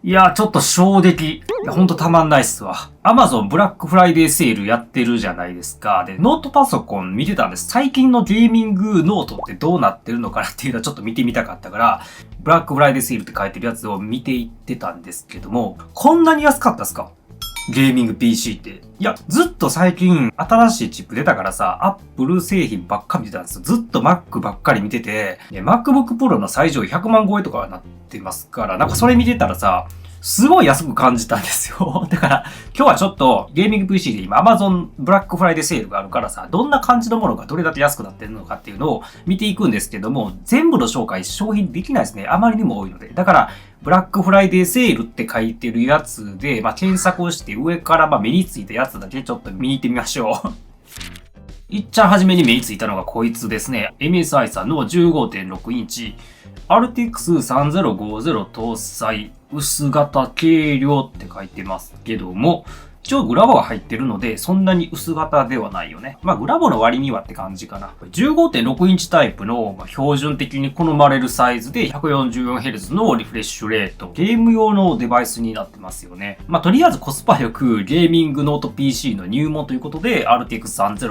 いや、ちょっと衝撃。いや、ほんとたまんないっすわ。Amazon ブラックフライデーセールやってるじゃないですか。で、ノートパソコン見てたんです。最近のゲーミングノートってどうなってるのかなっていうのはちょっと見てみたかったから、ブラックフライデーセールって書いてるやつを見ていってたんですけども、こんなに安かったっすか？ゲーミング PC って。いや、ずっと最近新しいチップ出たからさ、Apple 製品ばっか見てたんですよ。ずっと Mac ばっかり見てて、MacBook Pro の最上位100万超えとかなってますから、なんかそれ見てたらさ、すごい安く感じたんですよ。だから、今日はちょっとゲーミング PC で今 Amazon ブラックフライデーセールがあるからさ、どんな感じのものがどれだけ安くなってるのかっていうのを見ていくんですけども、全部の紹介商品できないですね。あまりにも多いので。だから、ブラックフライデーセールって書いてるやつで、検索をして上から目についたやつだけちょっと見に行ってみましょう。いっちゃん初めに目についたのがこいつですね。MSI さんの 15.6 インチ。RTX 3050搭載薄型軽量って書いてますけども、一応グラボが入ってるので、そんなに薄型ではないよね。グラボの割にはって感じかな。15.6 インチタイプの標準的に好まれるサイズで 144Hz のリフレッシュレート。ゲーム用のデバイスになってますよね。とりあえずコスパよくゲーミングノート PC の入門ということで RTX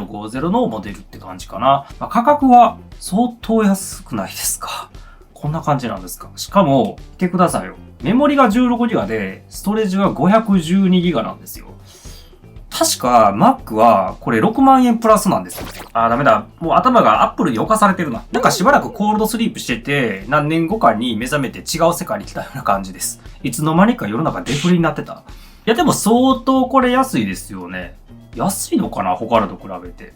3050のモデルって感じかな。価格は相当安くないですか？こんな感じなんですか？しかも、見てくださいよ。メモリが 16GB で、ストレージが 512GB なんですよ。確か Mac はこれ6万円プラスなんですよね。ダメだ。もう頭が Apple に侵されてるな。なんかしばらくコールドスリープしてて、何年後かに目覚めて違う世界に来たような感じです。いつの間にか世の中デフレになってた。いやでも相当これ安いですよね。安いのかな？他のと比べて。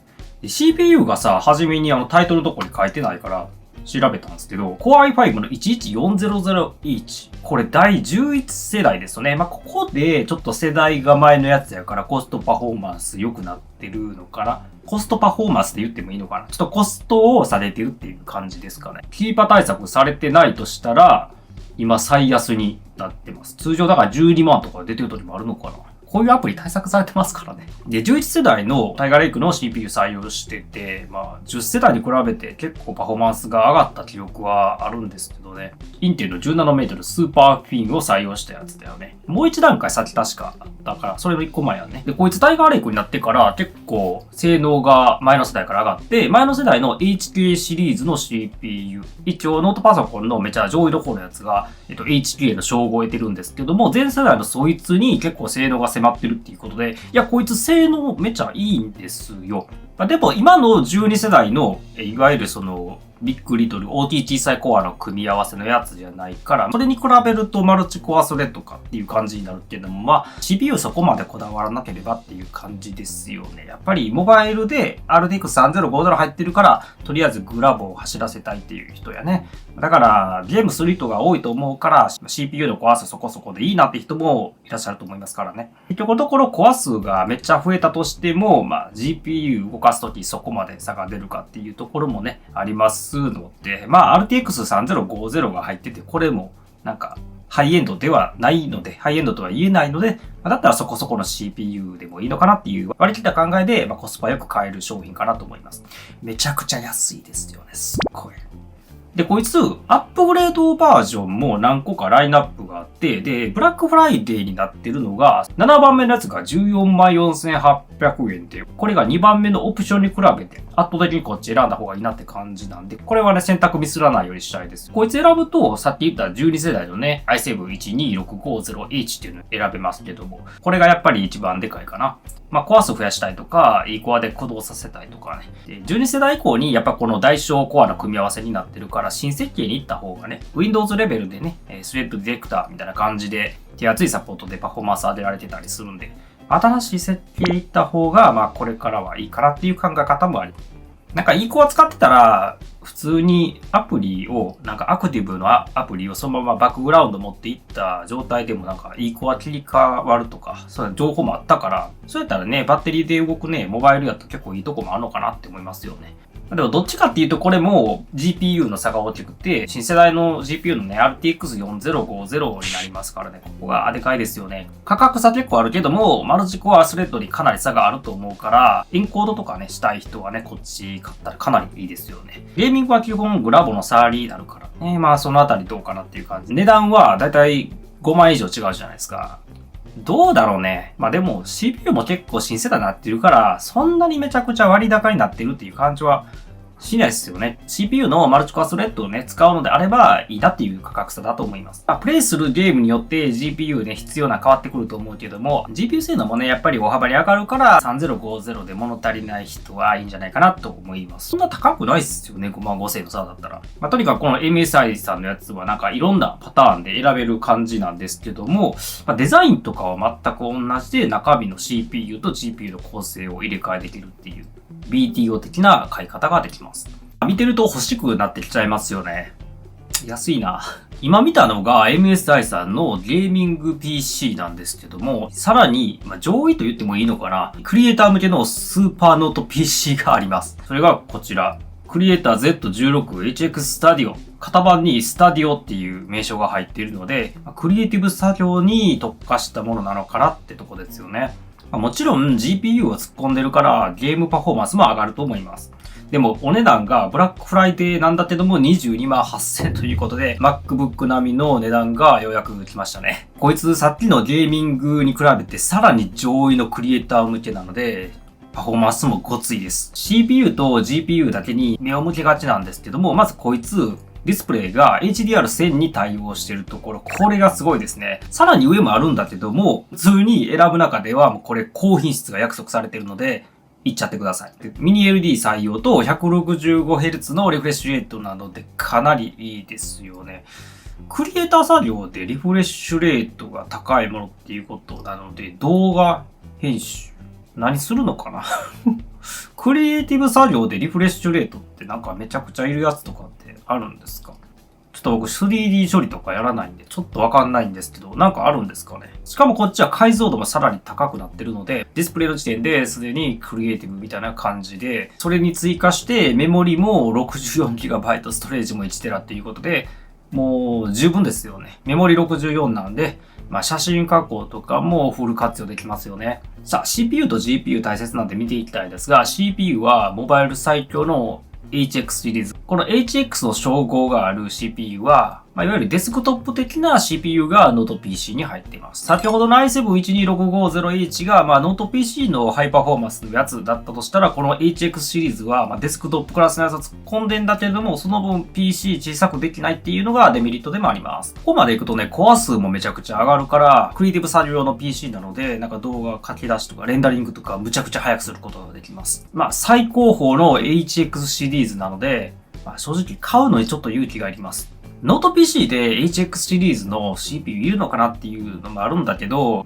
CPU がさ、初めにタイトルのとこに書いてないから、調べたんですけど、Core i5 の 11400H。これ第11世代ですよね。ここでちょっと世代が前のやつやからコストパフォーマンス良くなってるのかな。コストパフォーマンスで言ってもいいのかな。ちょっとコストをされてるっていう感じですかね。キーパ対策されてないとしたら、今最安になってます。通常だから12万とか出てる時もあるのかな。こういうアプリ対策されてますからね。で、11世代のタイガーレイクの CPU 採用してて、10世代に比べて結構パフォーマンスが上がった記憶はあるんですけどね。インテルの 17nm スーパーフィンを採用したやつだよね。もう一段階先確かだから、それの1個前やね。で、こいつタイガーレイクになってから結構性能が前の世代から上がって、前の世代の HK シリーズの CPU、一応ノートパソコンのめちゃ上位どころのやつが、HK の称号を得てるんですけども、前世代のそいつに結構性能が迫ってるっていうことで、いや、こいつ性能めちゃいいんですよ。でも今の12世代の、いわゆるビッグリトル、大きい小さいコアの組み合わせのやつじゃないから、それに比べるとマルチコアスレとかっていう感じになるけども、CPU そこまでこだわらなければっていう感じですよね。やっぱりモバイルで RTX 3050入ってるから、とりあえずグラボを走らせたいっていう人やね。だから、ゲームする人が多いと思うから、CPU のコア数そこそこでいいなって人もいらっしゃると思いますからね。結局のところコア数がめっちゃ増えたとしても、GPU 動かすときそこまで差が出るかっていうところもね、ありますので、RTX 3050が入ってて、これもなんか、ハイエンドではないので、ハイエンドとは言えないので、だったらそこそこの CPU でもいいのかなっていう割り切った考えで、コスパよく買える商品かなと思います。めちゃくちゃ安いですよね。すっごい。で、こいつ、アップグレードバージョンも何個かラインナップがあって、で、ブラックフライデーになってるのが、7番目のやつが144,800円で、これが2番目のオプションに比べて、圧倒的にこっち選んだ方がいいなって感じなんで、これはね、選択ミスらないようにしたいです。こいつ選ぶと、さっき言った12世代のね、i7-12650H っていうのを選べますけども、これがやっぱり一番でかいかな。コア数増やしたいとか、いいコアで駆動させたいとかね。で、12世代以降にやっぱこの大小コアの組み合わせになってるから、新設計に行った方がね、Windows レベルでね、スレッドディレクターみたいな感じで、手厚いサポートでパフォーマンス上げられてたりするんで、新しい設計行った方が、これからはいいかなっていう考え方もあります。なんかいいコア使ってたら、普通にアプリを、なんかアクティブのアプリをそのままバックグラウンド持っていった状態でもなんかいいコア切り替わるとか、そういう情報もあったから、そうやったらね、バッテリーで動くね、モバイルやと結構いいとこもあるのかなって思いますよね。でもどっちかっていうとこれも GPU の差が大きくて、新世代の GPU のね、RTX4050 になりますからね、ここがでかいですよね。価格差結構あるけども、マルチコアスレッドにかなり差があると思うから、エンコードとかね、したい人はね、こっち買ったらかなりいいですよね。ゲーミングは基本グラボの差になるからね、そのあたりどうかなっていう感じ。値段はだいたい5万以上違うじゃないですか。どうだろうね。まあでも CPU も結構新世代になってるから、そんなにめちゃくちゃ割高になってるっていう感じはしないですよね。CPU のマルチコアスレッドをね、使うのであればいいなっていう価格差だと思います。プレイするゲームによって GPU ね、必要な変わってくると思うけども、GPU 性能もね、やっぱり大幅に上がるから、3050で物足りない人はいいんじゃないかなと思います。そんな高くないっすよね、5万5000の差だったら。とにかくこの MSI さんのやつはなんかいろんなパターンで選べる感じなんですけども、デザインとかは全く同じで中身の CPU と GPU の構成を入れ替えできるっていう BTO 的な買い方ができます。見てると欲しくなってきちゃいますよね。安いな。今見たのが MSI さんのゲーミング PC なんですけども、さらに、上位と言ってもいいのかな、クリエイター向けのスーパーノート PC があります。それがこちら。クリエイター Z16HX Studio。型番にスタディオっていう名称が入っているので、クリエイティブ作業に特化したものなのかなってとこですよね。もちろん GPU を突っ込んでるからゲームパフォーマンスも上がると思います。でもお値段がブラックフライデーなんだけども22万8000ということで MacBook 並みの値段がようやく来ましたね。こいつさっきのゲーミングに比べてさらに上位のクリエイター向けなのでパフォーマンスもごついです。CPU と GPU だけに目を向けがちなんですけども、まずこいつディスプレイが HDR1000 に対応しているところ、これがすごいですね。さらに上もあるんだけども、普通に選ぶ中ではもうこれ高品質が約束されているので、いっちゃってください。ミニ LED 採用と 165Hz のリフレッシュレートなのでかなりいいですよね。クリエイター作業でリフレッシュレートが高いものっていうことなので、動画編集、何するのかなクリエイティブ作業でリフレッシュレートってなんかめちゃくちゃいるやつとかってあるんですか？ちょっと僕 3D 処理とかやらないんでちょっとわかんないんですけど、なんかあるんですかね。しかもこっちは解像度もさらに高くなってるので、ディスプレイの時点ですでにクリエイティブみたいな感じで、それに追加してメモリも 64GB ストレージも 1TB っていうことで、もう十分ですよね。メモリ64なんで、写真加工とかもフル活用できますよね。さあ、CPU と GPU 大切なんで見ていきたいですが、CPU はモバイル最強の HX シリーズ。この HX の称号がある CPU は、いわゆるデスクトップ的な CPU がノート PC に入っています。先ほどの i7-12650H が、ノート PC のハイパフォーマンスのやつだったとしたら、この HX シリーズは、デスクトップクラスのやつを突っ込んでんだけれども、その分 PC 小さくできないっていうのがデメリットでもあります。ここまでいくとね、コア数もめちゃくちゃ上がるから、クリエイティブ作業用の PC なので、なんか動画書き出しとかレンダリングとかむちゃくちゃ早くすることができます。最高峰の HX シリーズなので、正直買うのにちょっと勇気がいります。ノート PC で HX シリーズの CPU いるのかなっていうのもあるんだけど、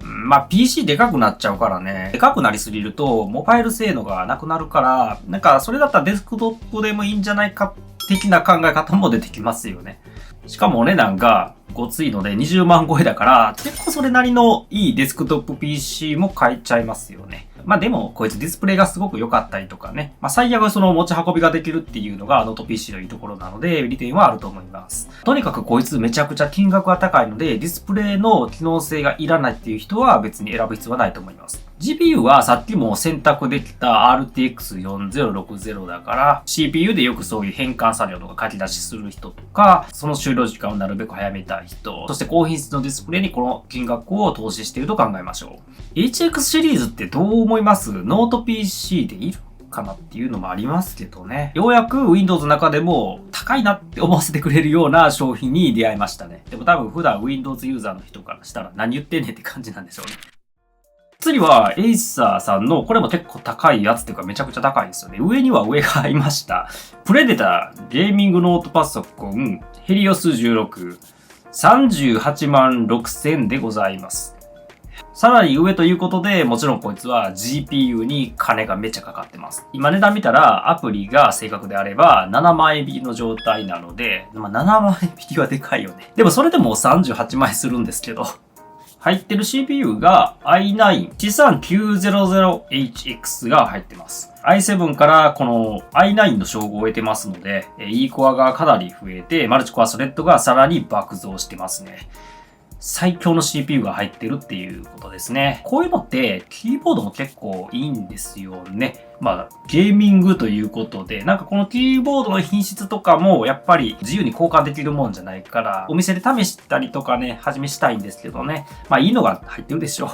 PC でかくなっちゃうからね。でかくなりすぎると、モバイル性能がなくなるから、なんかそれだったらデスクトップでもいいんじゃないか的な考え方も出てきますよね。しかもお値段がごついので20万超えだから、結構それなりのいいデスクトップ PC も買えちゃいますよね。でも、こいつディスプレイがすごく良かったりとかね。最悪その持ち運びができるっていうのがノート PC のいいところなので、利点はあると思います。とにかくこいつめちゃくちゃ金額が高いので、ディスプレイの機能性がいらないっていう人は別に選ぶ必要はないと思います。GPU はさっきも選択できた RTX4060 だから、CPU でよくそういう変換作業とか書き出しする人とか、その終了時間をなるべく早めたい人、そして高品質のディスプレイにこの金額を投資していると考えましょう。HX シリーズってどう思います？ノート PC でいるかなっていうのもありますけどね。ようやく Windows の中でも高いなって思わせてくれるような商品に出会いましたね。でも多分普段 Windows ユーザーの人からしたら何言ってんねんって感じなんでしょうね。次は、エイサーさんの、これも結構高いやつっていうかめちゃくちゃ高いですよね。上には上がありました。プレデター、ゲーミングノートパソコン、ヘリオス16、38万6000でございます。さらに上ということで、もちろんこいつは GPU に金がめっちゃかかってます。今値段見たら、アプリが正確であれば7万円引きの状態なので、7万円引きはでかいよね。でもそれでも38万円するんですけど。入ってる CPU が i9-13900HX が入ってます。i7 からこの i9 の称号を得てますので、E コアがかなり増えて、マルチコアスレッドがさらに爆増してますね。最強の CPU が入ってるっていうことですね。こういうのってキーボードも結構いいんですよね。ゲーミングということで、なんかこのキーボードの品質とかもやっぱり自由に交換できるもんじゃないから、お店で試したりとかね、始めしたいんですけどね。いいのが入ってるでしょう。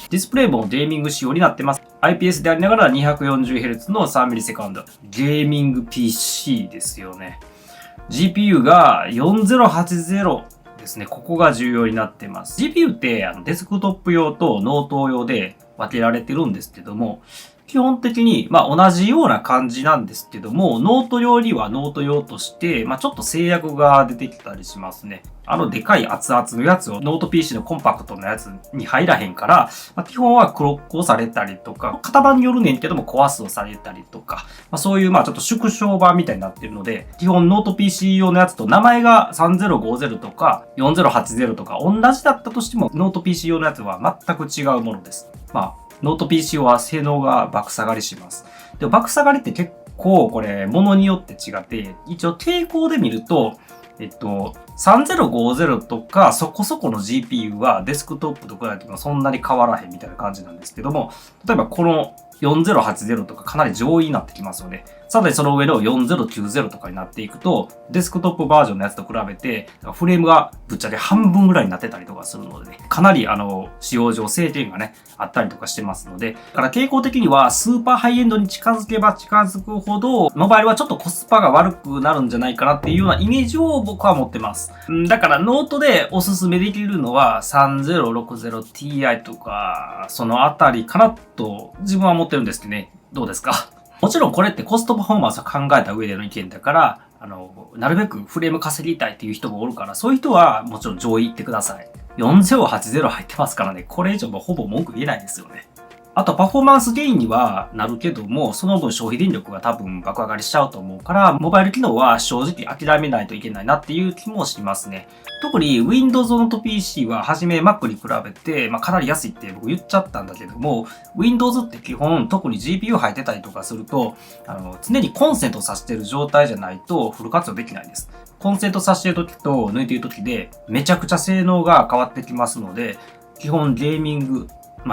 ディスプレイもゲーミング仕様になってます。IPS でありながら 240Hz の 3ms。ゲーミング PC ですよね。GPU が4080ですね。ここが重要になってます。GPU ってデスクトップ用とノート用で分けられてるんですけども、基本的に同じような感じなんですけども、ノート用にはノート用として、ちょっと制約が出てきたりしますね。でかい熱々のやつをノート PC のコンパクトなやつに入らへんから、基本はクロックをされたりとか、型番によるねんけどもコアスをされたりとか、そういうちょっと縮小版みたいになってるので、基本ノート PC 用のやつと名前が3050とか4080とか同じだったとしても、ノート PC 用のやつは全く違うものです。ノート PC は性能が爆下がりします。でも爆下がりって結構これ物によって違って、一応傾向で見ると、3050とかそこそこの GPU はデスクトップと比べてもそんなに変わらへんみたいな感じなんですけども、例えばこの4080とかかなり上位になってきますよね。さらにその上の4090とかになっていくと、デスクトップバージョンのやつと比べて、フレームがぶっちゃけ半分ぐらいになってたりとかするのでね、かなり使用上制限がね、あったりとかしてますので、だから傾向的にはスーパーハイエンドに近づけば近づくほど、モバイルはちょっとコスパが悪くなるんじゃないかなっていうようなイメージを僕は持ってます。だからノートでおすすめできるのは 3060Ti とか、そのあたりかなと自分は思ってるんですけどね。どうですか？もちろんこれってコストパフォーマンスを考えた上での意見だから、なるべくフレーム稼ぎたいっていう人もおるから、そういう人はもちろん上位行ってください。4080入ってますからね、これ以上もほぼ文句言えないですよね。あとパフォーマンスゲインにはなるけども、その分消費電力が多分爆上がりしちゃうと思うから、モバイル機能は正直諦めないといけないなっていう気もしますね。特に Windows ノート PC ははじめ Mac に比べて、かなり安いって僕言っちゃったんだけども、Windows って基本特に GPU 入ってたりとかすると、常にコンセントさしてる状態じゃないとフル活用できないです。コンセントさしてる時と抜いてる時でめちゃくちゃ性能が変わってきますので、基本ゲーミング、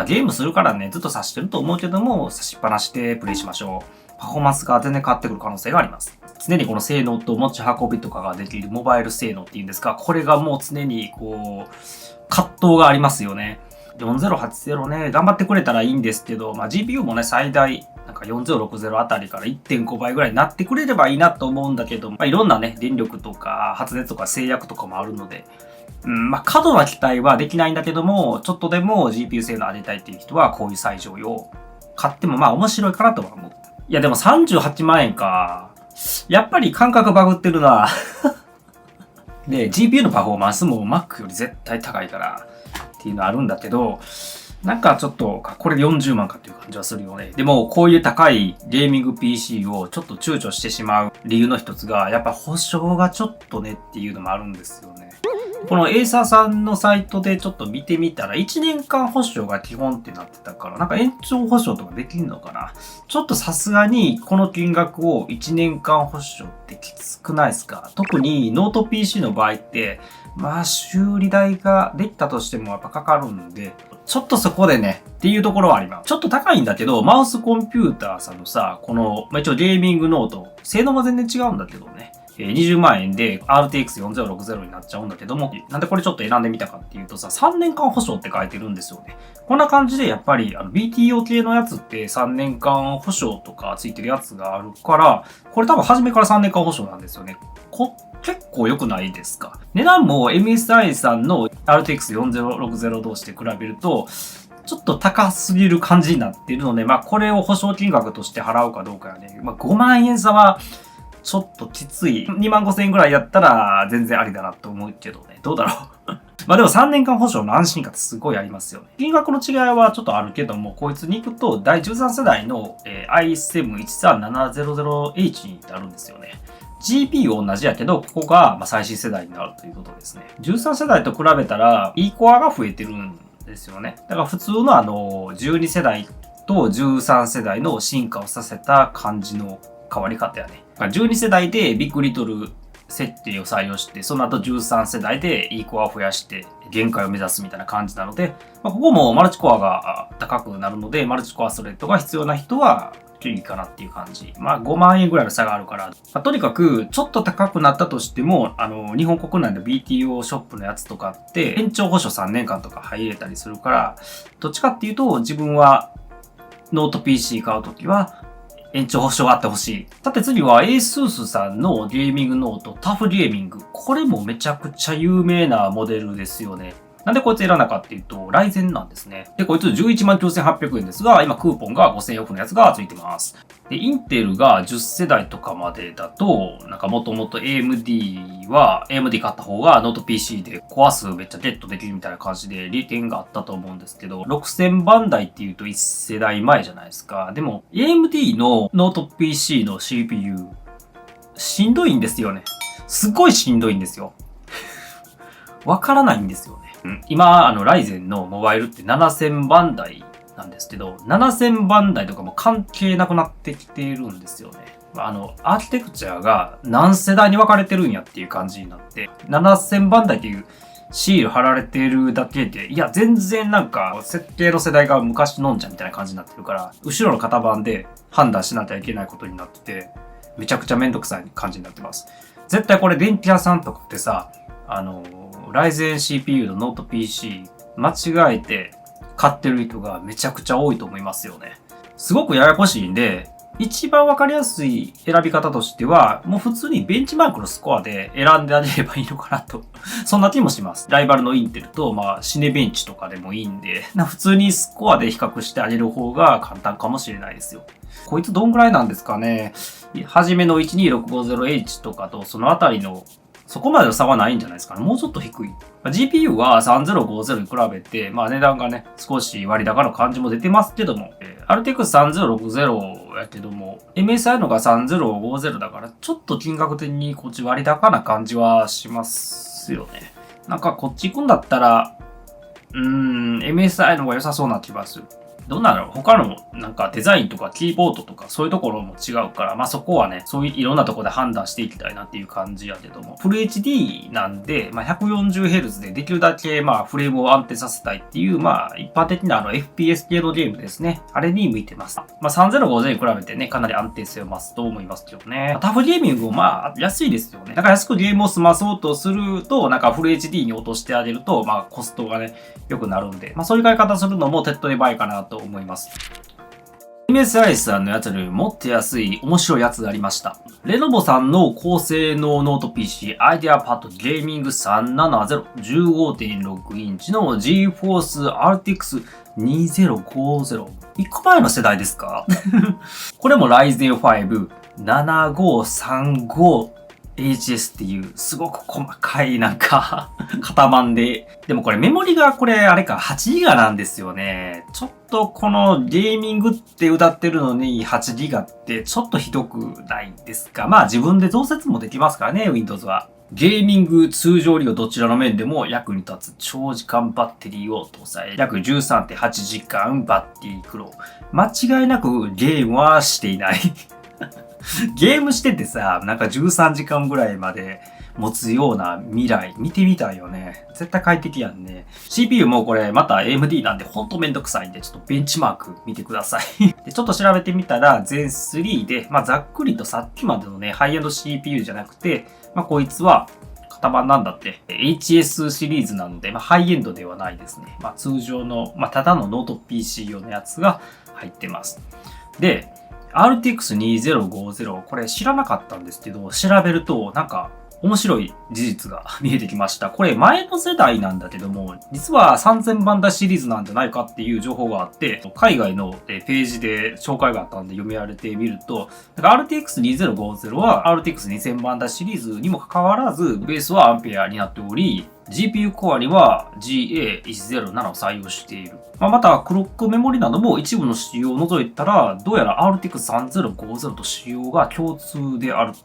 ゲームするからね、ずっと挿してると思うけども、挿しっぱなしでプレイしましょう。パフォーマンスが全然変わってくる可能性があります。常にこの性能と持ち運びとかができるモバイル性能っていうんですか、これがもう常に葛藤がありますよね。4080ね、頑張ってくれたらいいんですけど、GPU もね、最大、4060あたりから 1.5 倍ぐらいになってくれればいいなと思うんだけど、いろんなね、電力とか発熱とか制約とかもあるので、過度な期待はできないんだけども、ちょっとでも GPU 性能上げたいっていう人は、こういう最上位を買っても面白いかなとは思う。いやでも38万円か。やっぱり感覚バグってるな。で、GPU のパフォーマンスも Mac より絶対高いからっていうのあるんだけど、ちょっと、これで40万かっていう感じはするよね。でも、こういう高いゲーミング PC をちょっと躊躇してしまう理由の一つが、やっぱ保証がちょっとねっていうのもあるんですよね。このエーサーさんのサイトでちょっと見てみたら、1年間保証が基本ってなってたから、延長保証とかできるのかな？ちょっとさすがにこの金額を1年間保証ってきつくないですか？特にノート PC の場合って、修理代ができたとしてもやっぱかかるんで、ちょっとそこでね、っていうところはあります。ちょっと高いんだけど、マウスコンピューターさんのさ、この、一応ゲーミングノート、性能は全然違うんだけどね。20万円で RTX4060 になっちゃうんだけども、なんでこれちょっと選んでみたかっていうとさ、3年間保証って書いてるんですよね。こんな感じでやっぱりBTO 系のやつって3年間保証とかついてるやつがあるから、これ多分初めから3年間保証なんですよね。結構良くないですか？値段も MSI さんの RTX4060 同士で比べると、ちょっと高すぎる感じになっているので、これを保証金額として払うかどうかやね。5万円差はちょっときつい。2万5千円ぐらいやったら全然ありだなと思うけどね。どうだろう。でも3年間保証の安心感ってすごいありますよね。金額の違いはちょっとあるけども、こいつに行くと第13世代の i7-13700H になるんですよね。GPU 同じやけど、ここが最新世代になるということですね。13世代と比べたら、E コアが増えてるんですよね。だから普通の12世代と13世代の進化をさせた感じの変わり方やね。12世代でビッグリトル設定を採用して、その後13世代でいいコアを増やして限界を目指すみたいな感じなので、ここもマルチコアが高くなるので、マルチコアスレッドが必要な人はいいかなっていう感じ。5万円ぐらいの差があるから、とにかくちょっと高くなったとしても、日本国内の BTO ショップのやつとかって延長保証3年間とか入れたりするから、どっちかっていうと自分はノート PC 買うときは延長保証あってほしい。さて次は ASUS さんのゲーミングノートタフゲーミング。これもめちゃくちゃ有名なモデルですよね。なんでこいつ選んだかっていうと、ライゼンなんですね。で、こいつ119,800円ですが、今クーポンが5000円オフのやつがついてます。で、インテルが10世代とかまでだと、なんかもともと AMD 買った方がノート PC でコア数めっちゃゲットできるみたいな感じで利点があったと思うんですけど、6000番台っていうと1世代前じゃないですか。でも、AMD のノート PC の CPU、しんどいんですよね。すごいしんどいんですよ。わからないんですよね。今、ライゼンのモバイルって7000番台なんですけど、7000番台とかも関係なくなってきているんですよね。アーキテクチャが何世代に分かれてるんやっていう感じになって、7000番台っていうシール貼られてるだけで、いや、全然なんか、設計の世代が昔のんじゃんみたいな感じになってるから、後ろの型番で判断しなきゃいけないことになってて、めちゃくちゃめんどくさい感じになってます。絶対これ電気屋さんとかってさ、ライゼン CPU のノート PC 間違えて買ってる人がめちゃくちゃ多いと思いますよね。すごくややこしいんで、一番わかりやすい選び方としては、もう普通にベンチマークのスコアで選んであげればいいのかなと。そんな気もします。ライバルのインテルと、シネベンチとかでもいいんで、普通にスコアで比較してあげる方が簡単かもしれないですよ。こいつどんぐらいなんですかね。はじめの 12650H とかとそのあたりのそこまでの差はないんじゃないですかね。もうちょっと低い。GPU は3050に比べて、値段がね、少し割高の感じも出てますけども、RTX3060 やけども、MSI のが3050だから、ちょっと金額的にこっち割高な感じはしますよね。なんかこっち行くんだったら、MSI の方が良さそうな気がする。どうなの？他のなんかデザインとかキーボードとかそういうところも違うから、そこはね、そういういろんなところで判断していきたいなっていう感じやけども、フル HD なんで、140Hz でできるだけフレームを安定させたいっていう、一般的なFPS 系のゲームですね。あれに向いてます。3050に比べてね、かなり安定性を増すと思いますけどね。タフゲーミングも安いですよね。安くゲームを済まそうとすると、フル HD に落としてあげると、コストがね、良くなるんで、そういう買い方するのも手っ取り早いかなと思います。MSI さんのやつよりもっと安い面白いやつがありました。レノボさんの高性能ノート PC IdeaPad Gaming 370 15.6 インチの GeForce RTX 2050。1個前の世代ですかこれも Ryzen 5 7535HS っていうすごく細かい型番で。でもこれメモリが8GB なんですよね。ちょっとこのゲーミングって歌ってるのに 8GB ってちょっとひどくないですか？自分で増設もできますからね、Windows は。ゲーミング、通常利用どちらの面でも役に立つ長時間バッテリーを搭載。約 13.8 時間バッテリー苦労。間違いなくゲームはしていない。ゲームしててさ、13時間ぐらいまで持つような未来見てみたいよね。絶対快適やんね。CPU もこれまた AMD なんでほんとめんどくさいんで、ちょっとベンチマーク見てください。でちょっと調べてみたら、Zen 3で、ざっくりとさっきまでのね、ハイエンド CPU じゃなくて、こいつは型番なんだって、HS シリーズなので、ハイエンドではないですね。通常の、ただのノート PC 用のやつが入ってます。で、RTX 2050、これ知らなかったんですけど、調べると面白い事実が見えてきました。これ前の世代なんだけども、実は3000番台シリーズなんじゃないかっていう情報があって、海外のページで紹介があったんで読み上げてみると、RTX 2050は RTX 2000番台シリーズにもかかわらず、ベースはアンペアになっており、GPU コアには GA107 を採用している。また、クロックメモリなども一部の仕様を除いたら、どうやら RTX 3050と仕様が共通であると。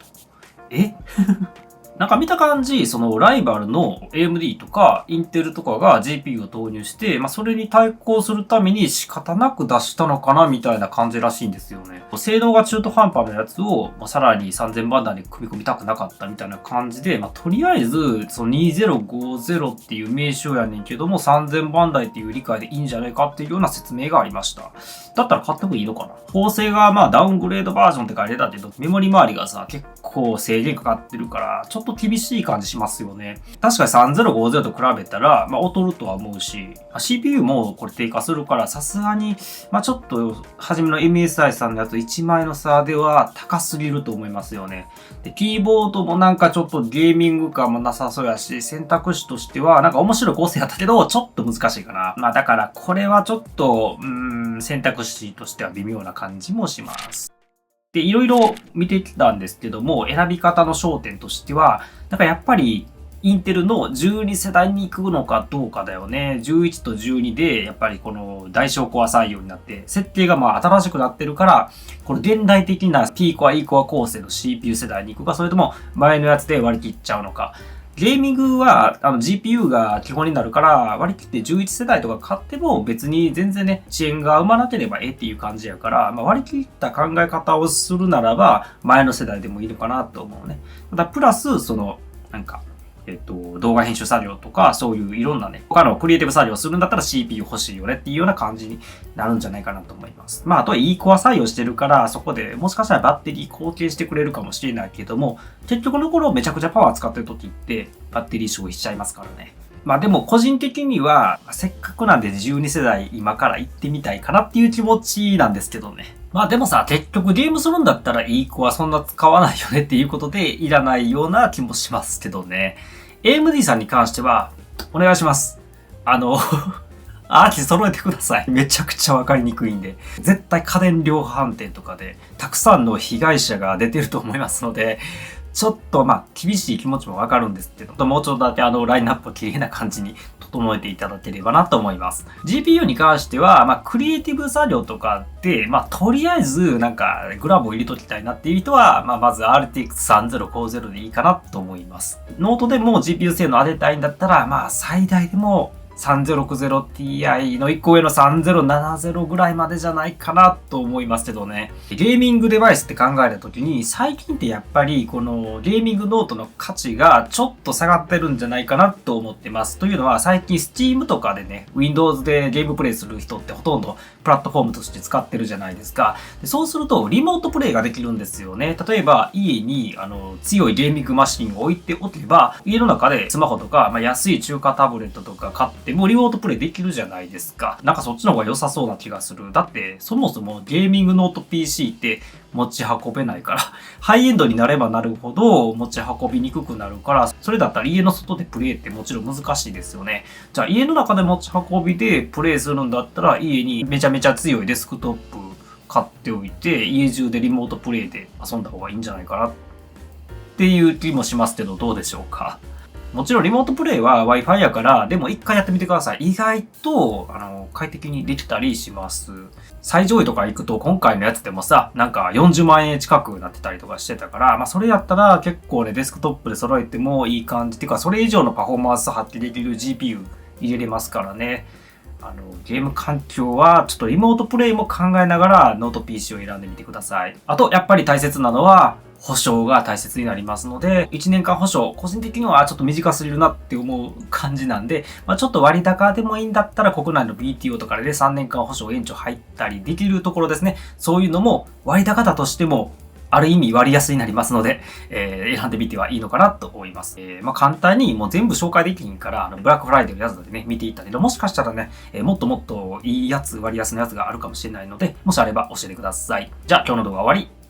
見た感じ、そのライバルの AMD とか Intel とかが GPU を投入して、それに対抗するために仕方なく出したのかなみたいな感じらしいんですよね。性能が中途半端なやつを、さらに3000番台に組み込みたくなかったみたいな感じで、とりあえず、その2050っていう名称やねんけども、3000番台っていう理解でいいんじゃないかっていうような説明がありました。だったら買ってもいいのかな。構成がダウングレードバージョンって書いてたけど、メモリ周りがさ、結構制限かかってるから、ちょっと厳しい感じしますよね。確かに3050と比べたら、劣るとは思うし、CPU もこれ低下するから、さすがに、ちょっと、初めの MSI さんのやつ1枚の差では高すぎると思いますよね。で、キーボードもちょっとゲーミング感もなさそうやし、選択肢としては面白い構成やったけど、ちょっと難しいかな。だからこれはちょっと、選択肢としては微妙な感じもします。で、いろいろ見てきたんですけども、選び方の焦点としては、やっぱり、インテルの12世代に行くのかどうかだよね。11と12で、やっぱりこの大小コア採用になって、設定が新しくなってるから、この現代的な P コア、E コア構成の CPU 世代に行くか、それとも前のやつで割り切っちゃうのか。ゲーミングはGPU が基本になるから割り切って11世代とか買っても別に全然ね、遅延が生まなければっていう感じやから、割り切った考え方をするならば前の世代でもいいのかなと思うね。ただプラス動画編集作業とか、そういういろんなね、他のクリエイティブ作業をするんだったら CPU 欲しいよねっていうような感じになるんじゃないかなと思います。あとは E コア採用してるから、そこでもしかしたらバッテリー貢献してくれるかもしれないけども、結局のところめちゃくちゃパワー使ってる時ってバッテリー消費しちゃいますからね。でも個人的には、せっかくなんで12世代今から行ってみたいかなっていう気持ちなんですけどね。でもさ、結局ゲームするんだったらいい子はそんな使わないよねっていうことでいらないような気もしますけどね。AMD さんに関しては、お願いします。アーチ揃えてください。めちゃくちゃわかりにくいんで。絶対家電量販店とかで、たくさんの被害者が出てると思いますので、ちょっと厳しい気持ちもわかるんですけど、もうちょっとだけラインナップを綺麗な感じに整えていただければなと思います。GPU に関しては、クリエイティブ作業とかで、とりあえずグラボを入れときたいなっていう人は、まず RTX 3050でいいかなと思います。ノートでも GPU 性能上げたいんだったら、最大でも3060Ti の1個上の3070ぐらいまでじゃないかなと思いますけどね。ゲーミングデバイスって考えたときに、最近ってやっぱりこのゲーミングノートの価値がちょっと下がってるんじゃないかなと思ってます。というのは最近 Steam とかでね、Windows でゲームプレイする人ってほとんどプラットフォームとして使ってるじゃないですか。でそうするとリモートプレイができるんですよね。例えば家に強いゲーミングマシンを置いておけば、家の中でスマホとか、安い中華タブレットとか買ってもリモートプレイできるじゃないですか。そっちの方が良さそうな気がする。だってそもそもゲーミングノート PC って持ち運べないから、ハイエンドになればなるほど持ち運びにくくなるから、それだったら家の外でプレイってもちろん難しいですよね。じゃあ家の中で持ち運びでプレイするんだったら、家にめちゃめちゃ強いデスクトップ買っておいて、家中でリモートプレイで遊んだ方がいいんじゃないかなっていう気もしますけど、どうでしょうか。もちろんリモートプレイは Wi-Fi やから、でも一回やってみてください。意外と、快適にできたりします。最上位とか行くと、今回のやつでもさ、40万円近くなってたりとかしてたから、それやったら結構ね、デスクトップで揃えてもいい感じっていうか、それ以上のパフォーマンス発揮できる GPU 入れれますからね。ゲーム環境はちょっとリモートプレイも考えながらノート PC を選んでみてください。あと、やっぱり大切なのは、保証が大切になりますので、1年間保証、個人的にはちょっと短すぎるなって思う感じなんで、ちょっと割高でもいいんだったら国内の BTO とかで3年間保証延長入ったりできるところですね。そういうのも割高だとしても、ある意味割安になりますので、選んでみてはいいのかなと思います。簡単にもう全部紹介できひんから、ブラックフライデーのやつでね、見ていったけど、もしかしたらね、もっともっといいやつ、割安のやつがあるかもしれないので、もしあれば教えてください。じゃあ今日の動画は終わり。